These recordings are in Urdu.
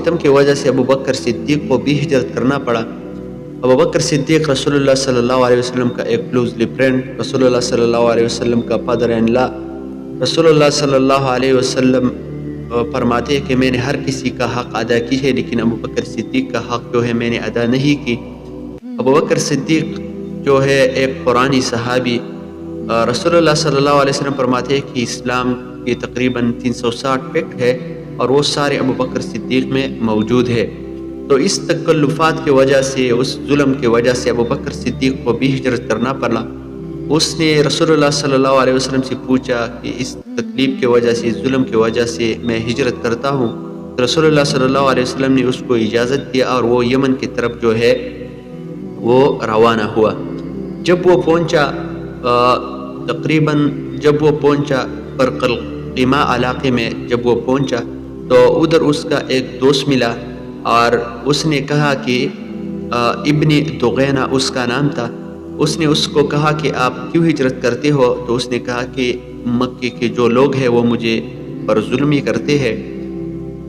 ستم کی وجہ سے ابو بکر صدیق کو بھی ہجرت کرنا پڑا۔ ابو بکر صدیق رسول اللہ صلی اللہ علیہ وسلم کا ایک کلوزلی فرینڈ، رسول اللہ صلی اللہ علیہ وسلم کا فادر ان لا۔ رسول اللہ صلی اللہ علیہ وسلم فرماتے ہیں کہ میں نے ہر کسی کا حق ادا کی ہے، لیکن ابو بکر صدیق کا حق جو ہے میں نے ادا نہیں کی۔ ابو بکر صدیق جو ہے ایک قرآنی صحابی، رسول اللہ صلی اللہ علیہ وسلم فرماتے ہیں کہ اسلام کی تقریباً 360 فیکٹ ہے اور وہ سارے ابو بکر صدیق میں موجود ہے۔ تو اس تکلفات کی وجہ سے، اس ظلم کی وجہ سے ابو بکر صدیق کو بھی ہجرت کرنا پڑا۔ اس نے رسول اللہ صلی اللہ علیہ وسلم سے پوچھا کہ اس تکلیف کی وجہ سے، اس ظلم کی وجہ سے میں ہجرت کرتا ہوں۔ رسول اللہ صلی اللہ علیہ وسلم نے اس کو اجازت دیا اور وہ یمن کی طرف جو ہے وہ روانہ ہوا۔ جب وہ پہنچا جب وہ پہنچا برقلقیمہ علاقے میں، جب وہ پہنچا تو ادھر اس کا ایک دوست ملا اور اس نے کہا کہ ابن دغینہ اس کا نام تھا۔ اس نے اس کو کہا کہ آپ کیوں ہجرت کرتے ہو؟ تو اس نے کہا کہ مکے کے جو لوگ ہیں وہ مجھے پر ظلمی کرتے ہیں۔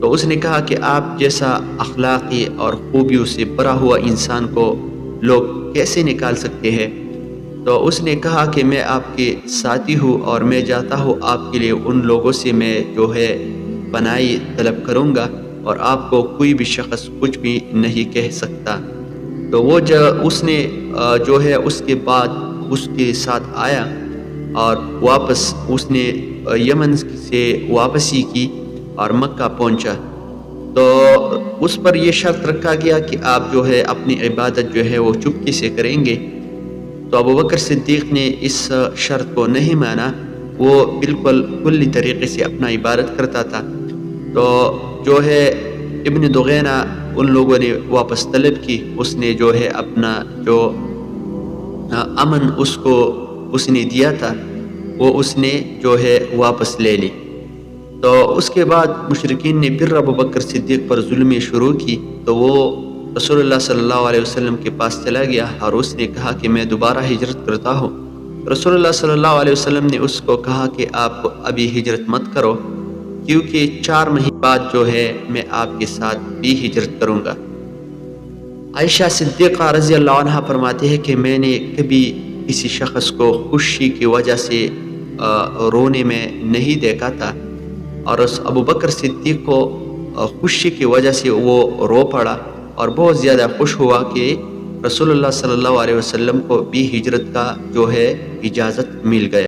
تو اس نے کہا کہ آپ جیسا اخلاقی اور خوبیوں سے بھرا ہوا انسان کو لوگ کیسے نکال سکتے ہیں؟ تو اس نے کہا کہ میں آپ کے ساتھی ہوں اور میں جاتا ہوں آپ کے لیے ان لوگوں سے میں جو ہے پناہی طلب کروں گا اور آپ کو کوئی بھی شخص کچھ بھی نہیں کہہ سکتا۔ تو وہ اس نے جو ہے اس کے بعد اس کے ساتھ آیا اور واپس اس نے یمن سے واپسی کی اور مکہ پہنچا۔ تو اس پر یہ شرط رکھا گیا کہ آپ جو ہے اپنی عبادت جو ہے وہ چپکے سے کریں گے۔ تو ابو بکر صدیق نے اس شرط کو نہیں مانا، وہ بالکل کلی طریقے سے اپنا عبادت کرتا تھا۔ تو جو ہے ابن دغینہ ان لوگوں نے واپس طلب کی، اس نے جو ہے اپنا جو امن اس کو اس نے دیا تھا وہ اس نے جو ہے واپس لے لی۔ تو اس کے بعد مشرکین نے پھر ابو بکر صدیق پر ظلمی شروع کی، تو وہ رسول اللہ صلی اللہ علیہ وسلم کے پاس چلا گیا اور اس نے کہا کہ میں دوبارہ ہجرت کرتا ہوں۔ رسول اللہ صلی اللہ علیہ وسلم نے اس کو کہا کہ آپ ابھی ہجرت مت کرو، کیونکہ 4 مہینے بعد جو ہے میں آپ کے ساتھ بھی ہجرت کروں گا۔ عائشہ صدیقہ رضی اللہ عنہ فرماتے ہیں کہ میں نے کبھی کسی شخص کو خوشی کی وجہ سے رونے میں نہیں دیکھا تھا، اور اس ابو بکر صدیق کو خوشی کی وجہ سے وہ رو پڑا اور بہت زیادہ خوش ہوا کہ رسول اللہ صلی اللہ علیہ وسلم کو بھی ہجرت کا جو ہے اجازت مل گیا۔